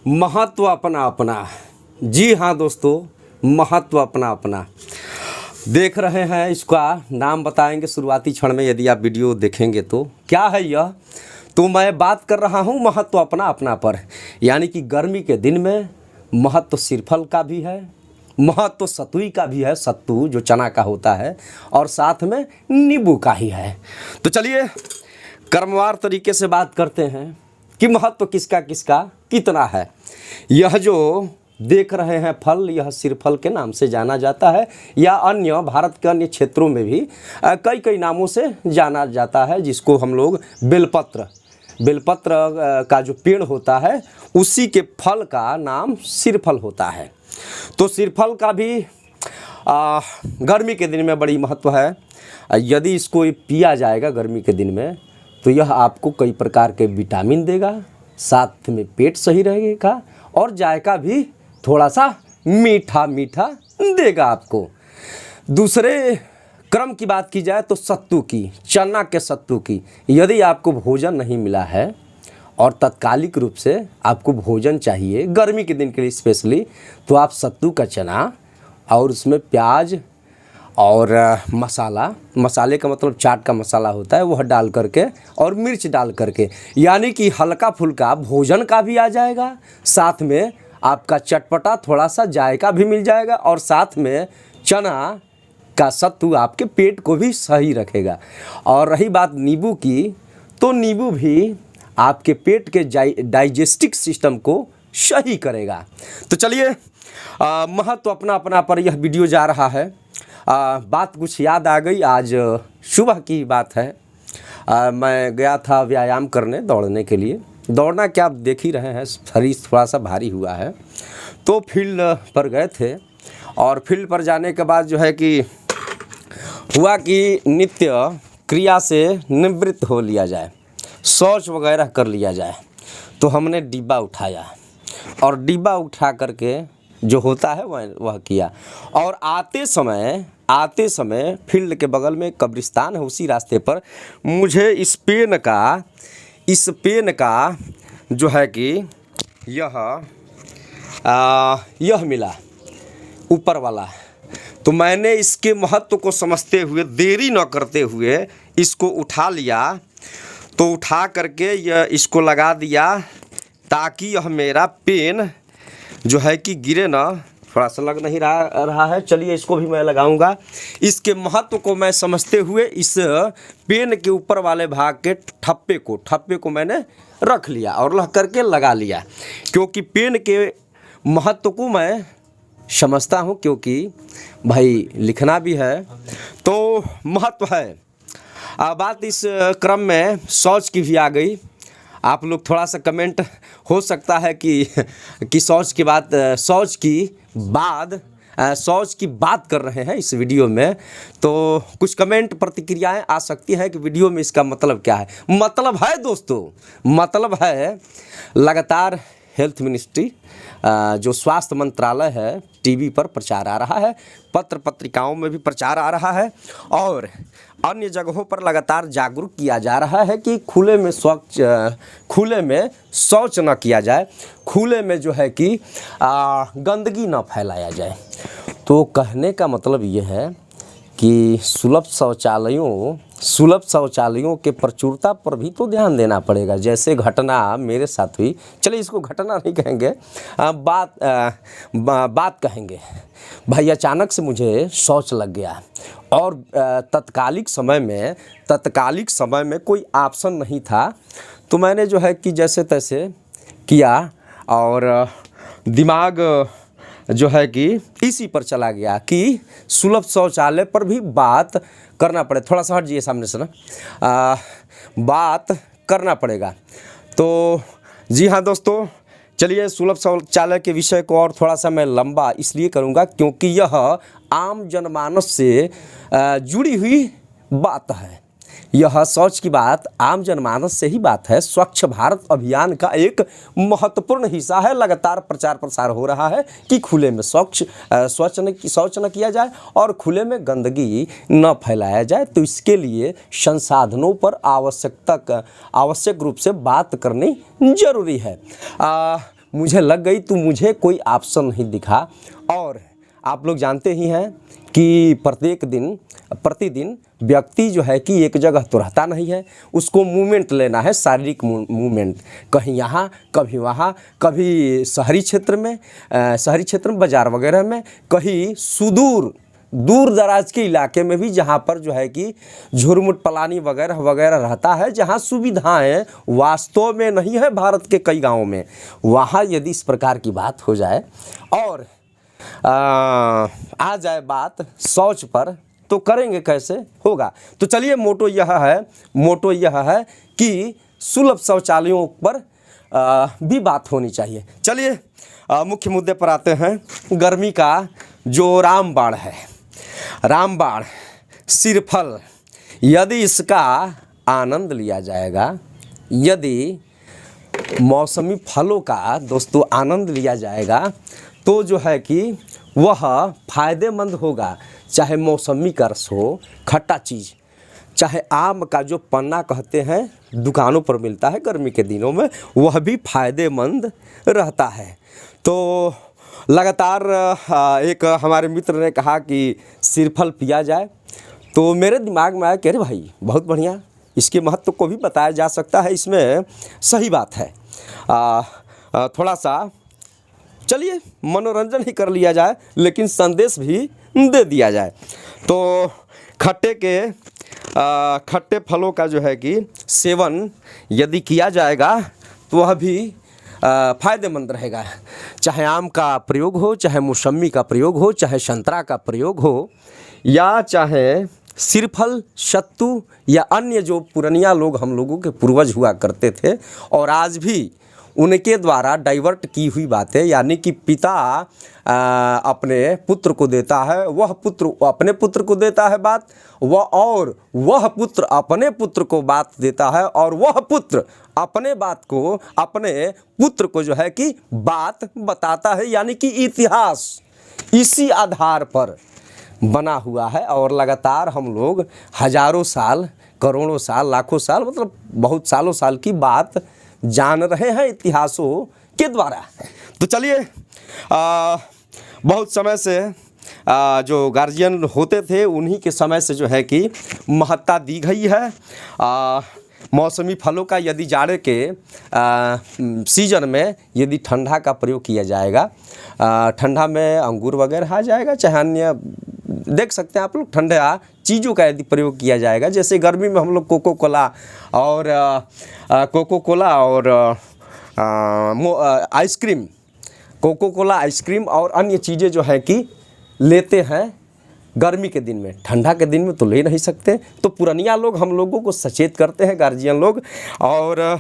महत्व अपना अपना। जी हाँ दोस्तों, महत्व अपना अपना। देख रहे हैं, इसका नाम बताएंगे शुरुआती क्षण में यदि आप वीडियो देखेंगे तो। क्या है यह? तो मैं बात कर रहा हूँ महत्व अपना अपना पर। यानी कि गर्मी के दिन में महत्व सिरफल का भी है, महत्व सतुई का भी है, सत्तू जो चना का होता है, और साथ में नींबू का ही है। तो चलिए क्रमवार तरीके से बात करते हैं कि महत्व किसका किसका कितना है। यह जो देख रहे हैं फल, यह सिरफल के नाम से जाना जाता है, या अन्य भारत के अन्य क्षेत्रों में भी कई कई नामों से जाना जाता है, जिसको हम लोग बेलपत्र का जो पेड़ होता है उसी के फल का नाम सिरफल होता है। तो सिरफल का भी गर्मी के दिन में बड़ी महत्व है। यदि इसको पिया जाएगा गर्मी के दिन में तो यह आपको कई प्रकार के विटामिन देगा, साथ में पेट सही रहेगा और जायका भी थोड़ा सा मीठा मीठा देगा आपको। दूसरे क्रम की बात की जाए तो सत्तू की, चना के सत्तू की। यदि आपको भोजन नहीं मिला है और तत्कालिक रूप से आपको भोजन चाहिए गर्मी के दिन के लिए स्पेशली, तो आप सत्तू का चना और उसमें प्याज और मसाले का मतलब चाट का मसाला होता है, वह डाल करके और मिर्च डाल करके, यानी कि हल्का फुल्का भोजन का भी आ जाएगा, साथ में आपका चटपटा थोड़ा सा जायका भी मिल जाएगा, और साथ में चना का सत्तू आपके पेट को भी सही रखेगा। और रही बात नींबू की, तो नींबू भी आपके पेट के डाइजेस्टिक सिस्टम को सही करेगा। तो चलिए महत्व अपना अपना पर यह वीडियो जा रहा है। बात कुछ याद आ गई, आज सुबह की बात है। मैं गया था व्यायाम करने, दौड़ने के लिए। दौड़ना क्या आप देख ही रहे हैं, शरीर थोड़ा सा भारी हुआ है। तो फील्ड पर गए थे, और फील्ड पर जाने के बाद जो है कि हुआ कि नित्य क्रिया से निवृत्त हो लिया जाए, शौच वगैरह कर लिया जाए। तो हमने डिब्बा उठाया, और डिब्बा उठा करके जो होता है वह किया। और आते समय फील्ड के बगल में कब्रिस्तान है, उसी रास्ते पर मुझे इस पेन का जो है कि यह मिला ऊपर वाला। तो मैंने इसके महत्व को समझते हुए, देरी न करते हुए इसको उठा लिया। तो उठा करके इसको लगा दिया, ताकि यह मेरा पेन जो है कि गिरे ना। थोड़ा सा लग नहीं रहा है, चलिए इसको भी मैं लगाऊंगा। इसके महत्व को मैं समझते हुए इस पेन के ऊपर वाले भाग के ठप्पे को मैंने रख लिया और रख करके लगा लिया, क्योंकि पेन के महत्व को मैं समझता हूँ, क्योंकि भाई लिखना भी है तो महत्व है। बात इस क्रम में शौच की भी आ गई। आप लोग थोड़ा सा कमेंट हो सकता है कि शौच की बात कर रहे हैं इस वीडियो में, तो कुछ कमेंट प्रतिक्रियाएं आ सकती हैं कि वीडियो में इसका मतलब क्या है। मतलब है दोस्तों, मतलब है लगातार हेल्थ मिनिस्ट्री जो स्वास्थ्य मंत्रालय है, टीवी पर प्रचार आ रहा है, पत्र पत्रिकाओं में भी प्रचार आ रहा है, और अन्य जगहों पर लगातार जागरूक किया जा रहा है कि खुले में शौच न किया जाए, खुले में जो है कि गंदगी न फैलाया जाए। तो कहने का मतलब ये है कि सुलभ शौचालयों के प्रचुरता पर भी तो ध्यान देना पड़ेगा। जैसे घटना मेरे साथ हुई, चलिए इसको घटना नहीं कहेंगे, बात कहेंगे। भाई अचानक से मुझे शौच लग गया, और तत्कालिक समय में कोई ऑप्शन नहीं था। तो मैंने जो है कि जैसे तैसे किया, और दिमाग जो है कि इसी पर चला गया कि सुलभ शौचालय पर भी बात करना पड़े। थोड़ा सा हट जाइए सामने से ना, बात करना पड़ेगा। तो जी हाँ दोस्तों, चलिए सुलभ शौचालय के विषय को और थोड़ा सा मैं लंबा इसलिए करूँगा क्योंकि यह आम जनमानस से जुड़ी हुई बात है। यह शौच की बात आम जनमानस से ही बात है। स्वच्छ भारत अभियान का एक महत्वपूर्ण हिस्सा है। लगातार प्रचार प्रसार हो रहा है कि खुले में शौच न किया जाए और खुले में गंदगी न फैलाया जाए। तो इसके लिए संसाधनों पर आवश्यक रूप से बात करनी जरूरी है। मुझे लग गई तो मुझे कोई ऑप्शन नहीं दिखा। और आप लोग जानते ही हैं कि प्रतिदिन व्यक्ति जो है कि एक जगह तो रहता नहीं है, उसको मूवमेंट लेना है, शारीरिक मूवमेंट, कहीं यहाँ कभी वहाँ, कभी शहरी क्षेत्र में बाज़ार वगैरह में, कहीं सुदूर दूर दराज के इलाके में भी जहाँ पर जो है कि झुरमुट पलानी वगैरह वगैरह रहता है, जहाँ सुविधाएं वास्तव में नहीं है भारत के कई गाँवों में, वहाँ यदि इस प्रकार की बात हो जाए और आ जाए बात शौच पर, तो करेंगे कैसे, होगा। तो चलिए मोटो यह है कि सुलभ शौचालयों पर भी बात होनी चाहिए। चलिए मुख्य मुद्दे पर आते हैं। गर्मी का जो रामबाण है, रामबाण सिरफल, यदि इसका आनंद लिया जाएगा, यदि मौसमी फलों का दोस्तों आनंद लिया जाएगा, तो जो है कि वह फ़ायदेमंद होगा। चाहे मौसमी का रस हो, खट्टा चीज़, चाहे आम का जो पन्ना कहते हैं दुकानों पर मिलता है गर्मी के दिनों में, वह भी फ़ायदेमंद रहता है। तो लगातार एक हमारे मित्र ने कहा कि सिरफल पिया जाए, तो मेरे दिमाग में आया कि अरे भाई बहुत बढ़िया, इसके महत्व को भी बताया जा सकता है, इसमें सही बात है। थोड़ा सा चलिए मनोरंजन ही कर लिया जाए, लेकिन संदेश भी दे दिया जाए। तो खट्टे फलों का जो है कि सेवन यदि किया जाएगा तो वह भी फ़ायदेमंद रहेगा। चाहे आम का प्रयोग हो, चाहे मौसमी का प्रयोग हो, चाहे संतरा का प्रयोग हो, या चाहे सिरफल, सत्तू या अन्य जो पुरनिया लोग हम लोगों के पूर्वज हुआ करते थे और आज भी उनके द्वारा डाइवर्ट की हुई बातें, यानी कि पिता अपने पुत्र को देता है, वह पुत्र अपने पुत्र को देता है बात, वह पुत्र अपने पुत्र को बात देता है, और वह पुत्र अपने पुत्र को जो है कि बात बताता है। यानी कि इतिहास इसी आधार पर बना हुआ है और लगातार हम लोग हजारों साल, करोड़ों साल, लाखों साल, मतलब बहुत सालों साल की बात जान रहे हैं इतिहासों के द्वारा। तो चलिए बहुत समय से जो गार्जियन होते थे उन्हीं के समय से जो है कि महत्ता दी गई है। मौसमी फलों का यदि जाड़े के सीजन में यदि ठंडा का प्रयोग किया जाएगा, ठंडा में अंगूर वगैरह आ जाएगा, चाहे अन्य देख सकते हैं आप लोग ठंडा चीज़ों का यदि प्रयोग किया जाएगा, जैसे गर्मी में हम लोग कोको कोला और आइसक्रीम, कोको कोला आइसक्रीम और अन्य चीज़ें जो है कि लेते हैं गर्मी के दिन में, ठंडा के दिन में तो ले नहीं सकते। तो पुरानिया लोग हम लोगों को सचेत करते हैं, गार्जियन लोग, और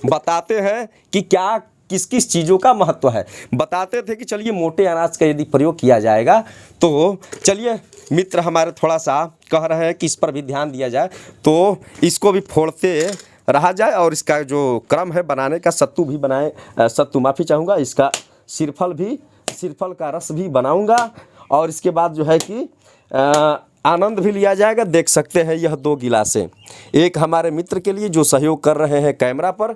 बताते हैं कि क्या किस किस चीज़ों का महत्व है। बताते थे कि चलिए मोटे अनाज का यदि प्रयोग किया जाएगा, तो चलिए मित्र हमारे थोड़ा सा कह रहे हैं कि इस पर भी ध्यान दिया जाए, तो इसको भी फोड़ते रहा जाए और इसका जो क्रम है बनाने का, सत्तू भी बनाए, सत्तू माफ़ी चाहूँगा, इसका सिरफल का रस भी बनाऊँगा, और इसके बाद जो है कि आनंद भी लिया जाएगा। देख सकते हैं यह 2 गिलासें, एक हमारे मित्र के लिए जो सहयोग कर रहे हैं कैमरा पर,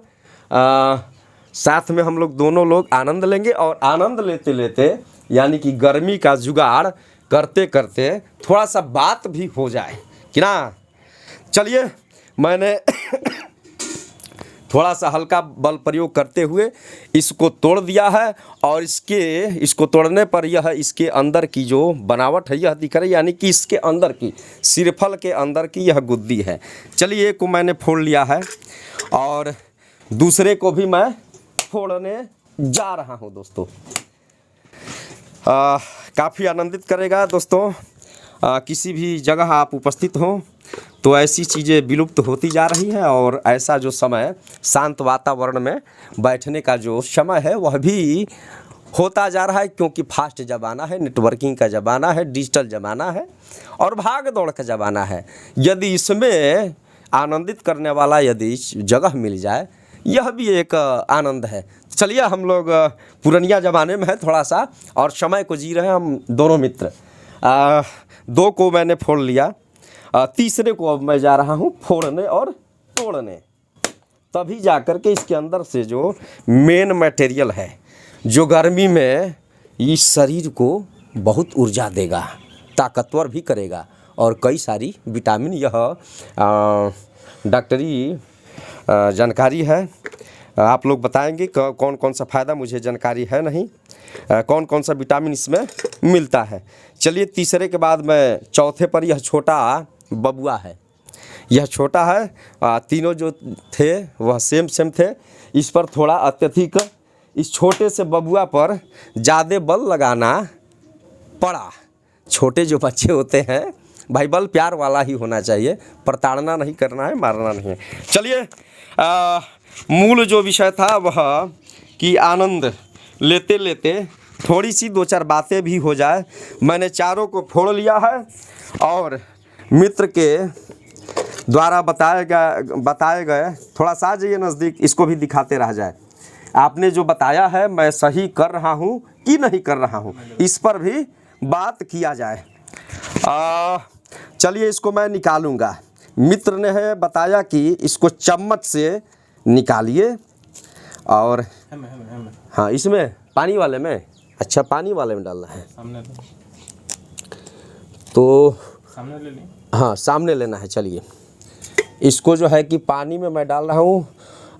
साथ में हम लोग दोनों लोग आनंद लेंगे, और आनंद लेते लेते यानी कि गर्मी का जुगाड़ करते करते थोड़ा सा बात भी हो जाए कि ना। चलिए मैंने थोड़ा सा हल्का बल प्रयोग करते हुए इसको तोड़ दिया है, और इसको तोड़ने पर यह इसके अंदर की जो बनावट है यह दिख रही है, यानी कि इसके अंदर की, सिरफल के अंदर की यह गुद्दी है। चलिए एक को मैंने फोड़ लिया है और दूसरे को भी मैं फोड़ने जा रहा हूं दोस्तों। काफ़ी आनंदित करेगा दोस्तों, किसी भी जगह आप उपस्थित हों तो ऐसी चीज़ें विलुप्त होती जा रही हैं, और ऐसा जो समय शांत वातावरण में बैठने का जो समय है वह भी होता जा रहा है, क्योंकि फास्ट ज़माना है, नेटवर्किंग का ज़माना है, डिजिटल ज़माना है और भाग दौड़ का ज़माना है। यदि इसमें आनंदित करने वाला यदि जगह मिल जाए, यह भी एक आनंद है। चलिए हम लोग पुरानिया ज़माने में है थोड़ा सा, और समय को जी रहे हैं हम दोनों मित्र। 2 को मैंने फोड़ लिया, तीसरे को अब मैं जा रहा हूँ फोड़ने और तोड़ने। तभी जाकर के इसके अंदर से जो मेन मटेरियल है जो गर्मी में इस शरीर को बहुत ऊर्जा देगा, ताकतवर भी करेगा और कई सारी विटामिन, यह डॉक्टरी जानकारी है। आप लोग बताएंगे कौन कौन सा फ़ायदा, मुझे जानकारी है नहीं, कौन कौन सा विटामिन इसमें मिलता है। चलिए तीसरे के बाद मैं चौथे पर, यह छोटा बबुआ है, यह छोटा है। तीनों जो थे वह सेम थे, इस पर थोड़ा अत्यधिक इस छोटे से बबुआ पर ज़्यादा बल लगाना पड़ा। छोटे जो बच्चे होते हैं भाई, बल प्यार वाला ही होना चाहिए, प्रताड़ना नहीं करना है, मारना नहीं है। चलिए मूल जो विषय था वह कि आनंद लेते लेते थोड़ी सी दो चार बातें भी हो जाए। मैंने चारों को फोड़ लिया है और मित्र के द्वारा बताए गए, थोड़ा सा आ जाइए नज़दीक, इसको भी दिखाते रह जाए। आपने जो बताया है मैं सही कर रहा हूँ कि नहीं कर रहा हूँ, इस पर भी बात किया जाए। चलिए इसको मैं निकालूंगा। मित्र ने है बताया कि इसको चम्मच से निकालिए और हाँ, इसमें पानी वाले में, अच्छा पानी वाले में डालना है, तो सामने ले लें, हाँ सामने लेना है। चलिए इसको जो है कि पानी में मैं डाल रहा हूँ।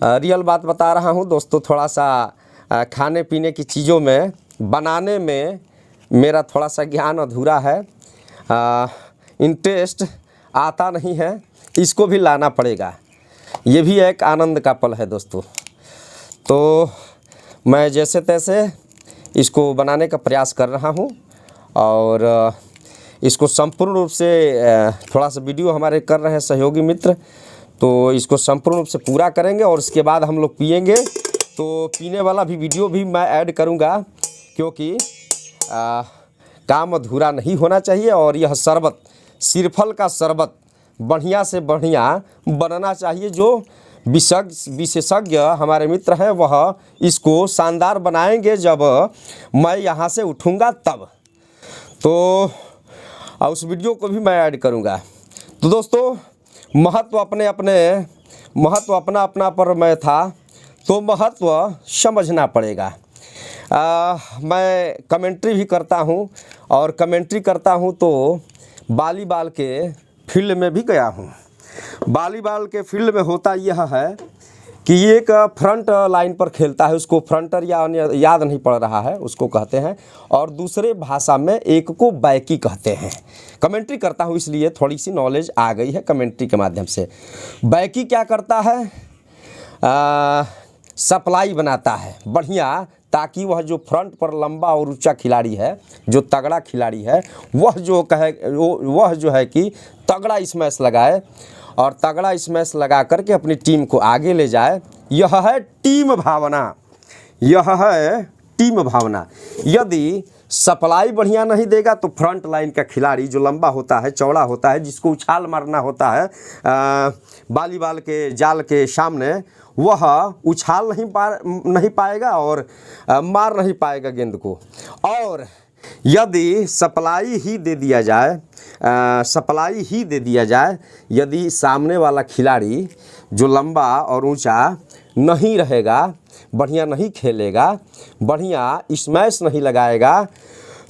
रियल बात बता रहा हूँ दोस्तों, थोड़ा सा खाने पीने की चीज़ों में बनाने में मेरा थोड़ा सा ज्ञान अधूरा है, इंटरेस्ट आता नहीं है, इसको भी लाना पड़ेगा। ये भी एक आनंद का पल है दोस्तों। तो मैं जैसे तैसे इसको बनाने का प्रयास कर रहा हूँ और इसको संपूर्ण रूप से, थोड़ा सा वीडियो हमारे कर रहे हैं सहयोगी मित्र, तो इसको संपूर्ण रूप से पूरा करेंगे और उसके बाद हम लोग पिएंगे। तो पीने वाला भी वीडियो भी मैं ऐड करूँगा, क्योंकि काम अधूरा नहीं होना चाहिए। और यह शरबत, सिरफल का शरबत बढ़िया से बढ़िया बनना चाहिए। जो विशेषज्ञ हमारे मित्र हैं वह इसको शानदार बनाएंगे जब मैं यहाँ से उठूँगा तब, तो उस वीडियो को भी मैं ऐड करूँगा। तो दोस्तों महत्व अपना अपना पर मैं था, तो महत्व समझना पड़ेगा। मैं कमेंट्री भी करता हूँ और कमेंट्री करता हूँ तो वॉलीबॉल के फील्ड में भी गया हूँ। वॉलीबॉल के फील्ड में होता यह है कि एक फ्रंट लाइन पर खेलता है, उसको फ्रंटर या याद नहीं पड़ रहा है उसको कहते हैं, और दूसरे भाषा में एक को बैकी कहते हैं। कमेंट्री करता हूँ इसलिए थोड़ी सी नॉलेज आ गई है कमेंट्री के माध्यम से। बैकी क्या करता है, सप्लाई बनाता है बढ़िया, ताकि वह जो फ्रंट पर लंबा और ऊंचा खिलाड़ी है, जो तगड़ा खिलाड़ी है, वह जो है कि तगड़ा स्मैश लगाए और तगड़ा स्मैश लगा करके अपनी टीम को आगे ले जाए। यह है टीम भावना, यह है टीम भावना। यदि सप्लाई बढ़िया नहीं देगा तो फ्रंट लाइन का खिलाड़ी जो लंबा होता है, चौड़ा होता है, जिसको उछाल मारना होता है वॉलीबॉल के जाल के सामने, वह उछाल नहीं पाएगा और मार नहीं पाएगा गेंद को। और यदि सप्लाई ही दे दिया जाए, यदि सामने वाला खिलाड़ी जो लंबा और ऊंचा नहीं रहेगा, बढ़िया नहीं खेलेगा, बढ़िया स्मैश नहीं लगाएगा,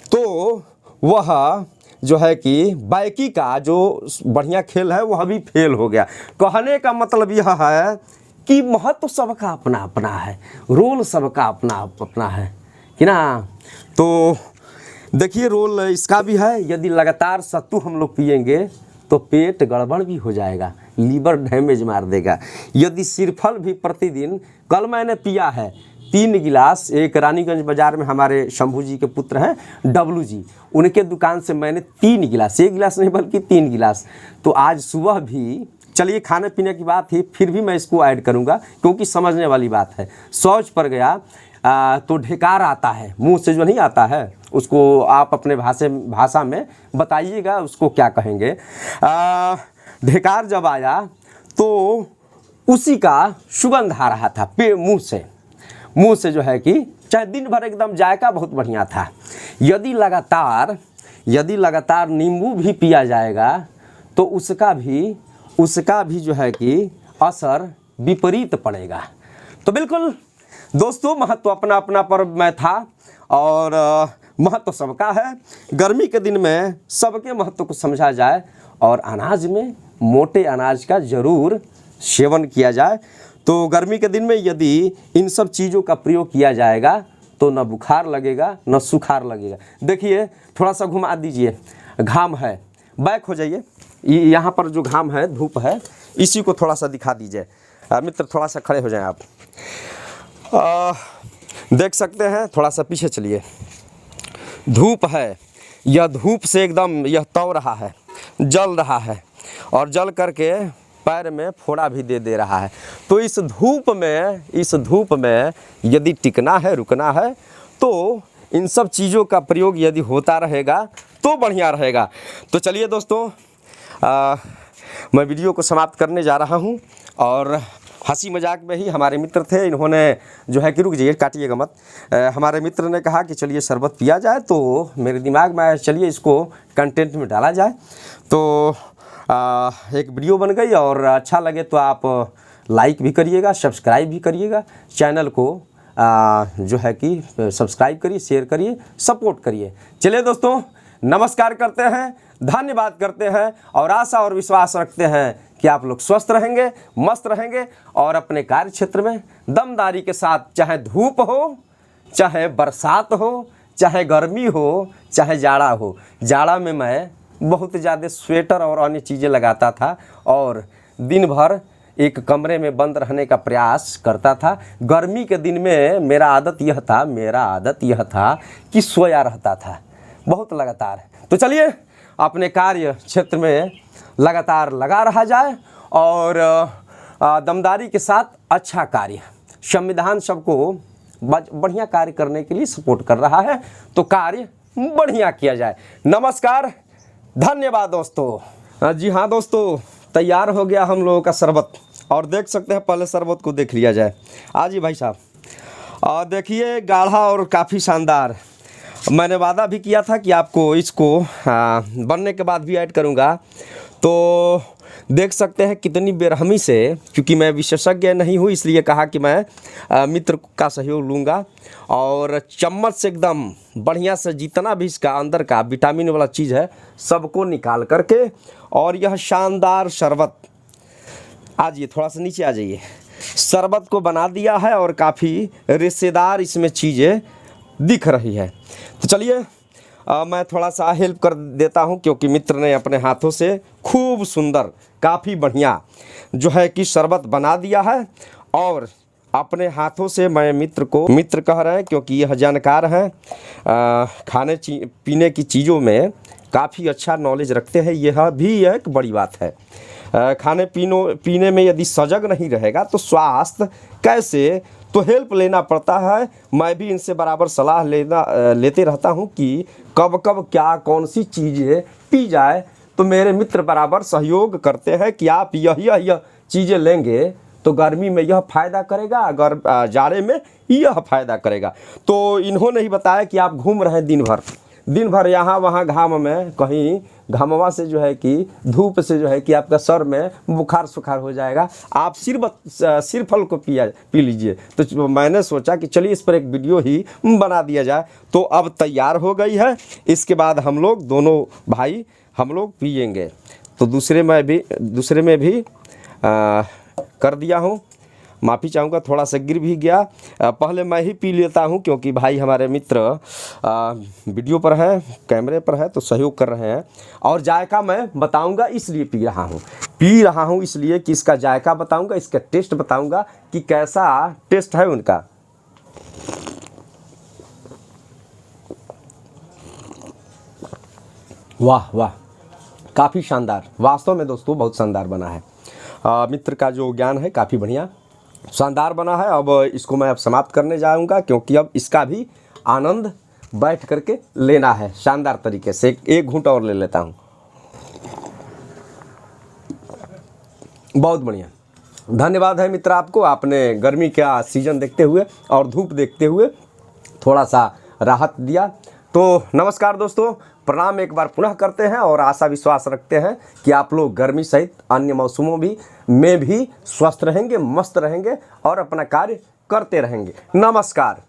तो वह जो है कि बैकी का जो बढ़िया खेल है वह भी फेल हो गया। कहने का मतलब यह है कि महत्व सबका अपना अपना है, रोल सबका अपना अपना है कि ना। तो देखिए रोल इसका भी है। यदि लगातार सत्तू हम लोग पिएंगे तो पेट गड़बड़ भी हो जाएगा, लीवर डैमेज मार देगा। यदि सिरफल भी प्रतिदिन, कल मैंने पिया है 3 गिलास, एक रानीगंज बाज़ार में हमारे शंभू जी के पुत्र हैं डब्लू जी, उनके दुकान से मैंने 3 गिलास, 1 गिलास नहीं बल्कि 3 गिलास। तो आज सुबह भी, चलिए खाने पीने की बात है, फिर भी मैं इसको ऐड करूंगा क्योंकि समझने वाली बात है। शौच पर गया तो ढेकार आता है, मुंह से जो नहीं आता है उसको आप अपने भाषा में बताइएगा उसको क्या कहेंगे। ढेकार जब आया तो उसी का सुगंध आ रहा था मुंह से जो है कि चाहे दिन भर एकदम जायका बहुत बढ़िया था। यदि लगातार नींबू भी पिया जाएगा तो उसका भी जो है कि असर विपरीत पड़ेगा। तो बिल्कुल दोस्तों, महत्व अपना अपना पर मैं था और महत्व सबका है। गर्मी के दिन में सबके महत्व को समझा जाए और अनाज में मोटे अनाज का ज़रूर सेवन किया जाए। तो गर्मी के दिन में यदि इन सब चीज़ों का प्रयोग किया जाएगा तो न बुखार लगेगा न सुखार लगेगा। देखिए थोड़ा सा घुमा दीजिए, घाम है, बैक हो जाइए, यहाँ पर जो घाम है, धूप है, इसी को थोड़ा सा दिखा दीजिए। मित्र थोड़ा सा खड़े हो जाएं आप। देख सकते हैं, थोड़ा सा पीछे चलिए। धूप है, यह धूप से एकदम यह तव रहा है, जल रहा है और जल करके पैर में फोड़ा भी दे रहा है। तो इस धूप में यदि टिकना है, रुकना है, तो इन सब चीज़ों का प्रयोग यदि होता रहेगा तो बढ़िया रहेगा। तो चलिए दोस्तों, मैं वीडियो को समाप्त करने जा रहा हूं और हंसी मजाक में ही हमारे मित्र थे, इन्होंने जो है कि रुक जाइए, काटिएगा मत। हमारे मित्र ने कहा कि चलिए शरबत पिया जाए, तो मेरे दिमाग में आया चलिए इसको कंटेंट में डाला जाए। तो एक वीडियो बन गई और अच्छा लगे तो आप लाइक भी करिएगा, सब्सक्राइब भी करिएगा, चैनल को जो है कि सब्सक्राइब करिए, शेयर करिए, सपोर्ट करिए। चलिए दोस्तों, नमस्कार करते हैं, धन्यवाद करते हैं और आशा और विश्वास रखते हैं कि आप लोग स्वस्थ रहेंगे, मस्त रहेंगे और अपने कार्य क्षेत्र में दमदारी के साथ, चाहे धूप हो, चाहे बरसात हो, चाहे गर्मी हो, चाहे जाड़ा हो। जाड़ा में मैं बहुत ज़्यादा स्वेटर और अन्य चीज़ें लगाता था और दिन भर एक कमरे में बंद रहने का प्रयास करता था। गर्मी के दिन में मेरा आदत यह था कि सोया रहता था बहुत लगातार। तो चलिए अपने कार्य क्षेत्र में लगातार लगा रहा जाए और दमदारी के साथ अच्छा कार्य, संविधान सबको बढ़िया कार्य करने के लिए सपोर्ट कर रहा है, तो कार्य बढ़िया किया जाए। नमस्कार, धन्यवाद दोस्तों। जी हाँ दोस्तों, तैयार हो गया हम लोगों का शरबत और देख सकते हैं, पहले शरबत को देख लिया जाए। आज ही भाई साहब, और देखिए गाढ़ा और काफ़ी शानदार। मैंने वादा भी किया था कि आपको इसको बनने के बाद भी ऐड करूंगा। तो देख सकते हैं कितनी बेरहमी से, क्योंकि मैं विशेषज्ञ नहीं हूँ इसलिए कहा कि मैं मित्र का सहयोग लूँगा और चम्मच से एकदम बढ़िया से जितना भी इसका अंदर का विटामिन वाला चीज़ है सबको निकाल करके, और यह शानदार शरबत, आज ये थोड़ा सा नीचे आ जाइए, शरबत को बना दिया है और काफ़ी रेशेदार इसमें चीज़ें दिख रही है। तो चलिए मैं थोड़ा सा हेल्प कर देता हूं, क्योंकि मित्र ने अपने हाथों से खूब सुंदर, काफ़ी बढ़िया जो है कि शरबत बना दिया है और अपने हाथों से मैं मित्र कह रहे हैं, क्योंकि यह जानकार हैं, खाने पीने की चीज़ों में काफ़ी अच्छा नॉलेज रखते हैं। यह भी एक बड़ी बात है। खाने पीने में यदि सजग नहीं रहेगा तो स्वास्थ्य कैसे, तो हेल्प लेना पड़ता है। मैं भी इनसे बराबर सलाह लेते रहता हूं कि कब क्या कौन सी चीज़ें पी जाए, तो मेरे मित्र बराबर सहयोग करते हैं कि आप यह चीज़ें लेंगे तो गर्मी में यह फ़ायदा करेगा, अगर जाड़े में यह फ़ायदा करेगा। तो इन्होंने ही बताया कि आप घूम रहे हैं दिन भर यहाँ वहाँ घाम में, कहीं घामवा से जो है कि धूप से जो है कि आपका सर में बुखार सुखार हो जाएगा, आप सिरफल को पी लीजिए। तो मैंने सोचा कि चलिए इस पर एक वीडियो ही बना दिया जाए। तो अब तैयार हो गई है, इसके बाद हम लोग दोनों भाई हम लोग पिएंगे। तो दूसरे में भी कर दिया हूँ, माफ़ी चाहूँगा, थोड़ा सा गिर भी गया। पहले मैं ही पी लेता हूँ, क्योंकि भाई हमारे मित्र वीडियो पर है, कैमरे पर है, तो सहयोग कर रहे हैं। और जायका मैं बताऊँगा इसलिए पी रहा हूँ इसलिए कि इसका जायका बताऊँगा, इसका टेस्ट बताऊँगा कि कैसा टेस्ट है उनका। वाह वाह, काफ़ी शानदार, वास्तव में दोस्तों बहुत शानदार बना है। मित्र का जो ज्ञान है काफ़ी बढ़िया शानदार बना है। अब इसको मैं अब समाप्त करने जाऊंगा, क्योंकि अब इसका भी आनंद बैठ करके लेना है शानदार तरीके से। एक घूंट और ले लेता हूं। बहुत बढ़िया, धन्यवाद है मित्र आपको, आपने गर्मी का सीज़न देखते हुए और धूप देखते हुए थोड़ा सा राहत दिया। तो नमस्कार दोस्तों, प्रणाम एक बार पुनः करते हैं और आशा विश्वास रखते हैं कि आप लोग गर्मी सहित अन्य मौसमों में भी स्वस्थ रहेंगे, मस्त रहेंगे और अपना कार्य करते रहेंगे। नमस्कार।